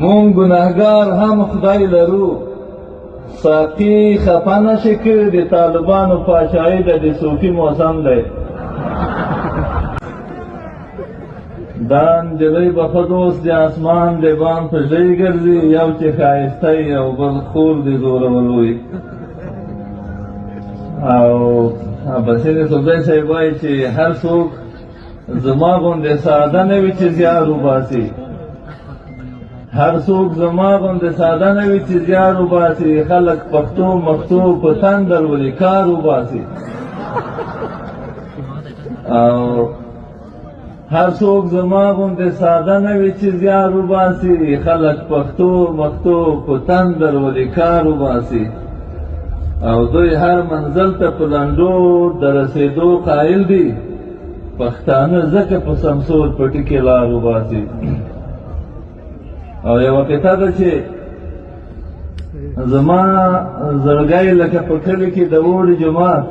مونږ ګناهګار هم خدای لرو، ساقي خفه نشي کړي د طالبانو پاچاهي ده، د صوفي موسم دی. دا نجلۍ به ښه دوست د اسمان د بام په ژۍ ګرځي، یو چې ښایسته یي او بل خور د زورول وي. او بسیر سودای صاحب وایي چې هر څوک زما غوندې ساده نه وي چې زیار وباسي، هر څوک زما غوندې ساده نه وي چې زیار وباسي، خلک پښتو مښتو په تندر ولې کار وباسي. او هر څوک زما غوندې ساده نه وي چې زیار وباسي، خلک پښتو مښتو په تندر ولې کار وباسي. او دوی هر منزل ته په لنډو د رسېدو قایل دي، پښتانه ځکه په سمسور پټي کې لار وباسي. او یوه قطعه ده چې زما زړګی لکه په کلي کې د اوړي جومات،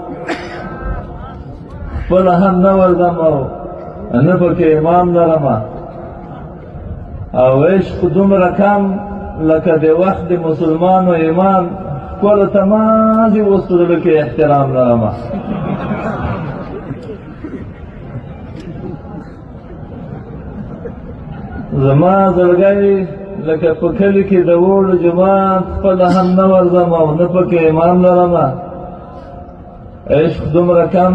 خپله هم نه ورځم او نه پکې امام لرمه، او عشق دومره کم لکه د وخت د مسلمانو ایمان، ښکلو ته مازې اوس په زړه کې احترام لرمه. زما زړګی لکه په کلي کې د اوړو جومات، خپله هم نه ورځم او نه پکې امام لرمه، عشق دومره کم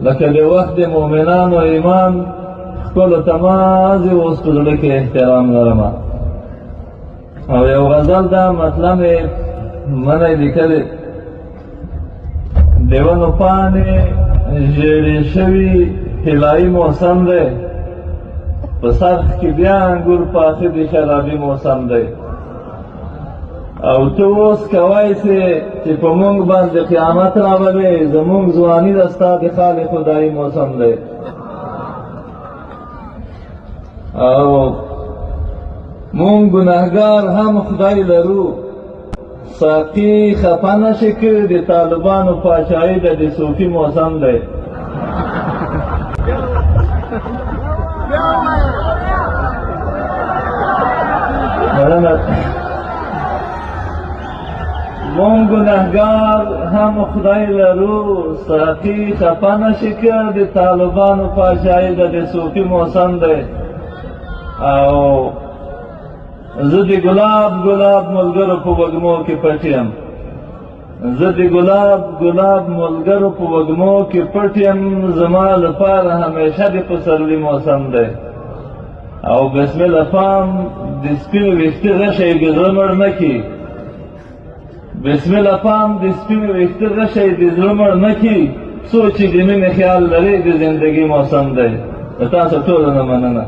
لکه د وخت د مؤمنانو ایمان، ښکلو ته مازې اوس په زړه کې احترام لرمه. او یو غزل دا مطلب یې منی لیکلی، د ونو پاڼې ژیړې شوي طلایي موسم دی، په سرخ کې بیا انګور پاخه د شرابي موسم دی. او ته اوس کوای سې چې په مونږ باندې قیامت راولې، زمونږ ځواني د ستا د خالق خدایي موسم دی. او مونږ ګناهګار هم خدای لرو، ساقي خفه نشي کړي د طالبانو پاچاهي ده، د صوفي موسم دی. مونږ ګناهګار هم خدای لرو، ساقي خفه نشي کړي د طالبانو پاچاهي ده، د صوفي موسم دی. او زه د ګلاب ګلاب ملګرو په وږمو کې پټ یم، زه د ګلاب ګلاب ملګرو په وږمو کې پټ یم، زما لپاره همیشه د پسرلي موسم دی. او بسم الله فام د سپینو ویښته غشی د زړه مړ نه کي، بسم الله فام د سپینو ویښته غشی د زړه مړ نه کي، څوک چې د مینې خیال لري د زندګي موسم دی. د تاسو ټولو نه مننه.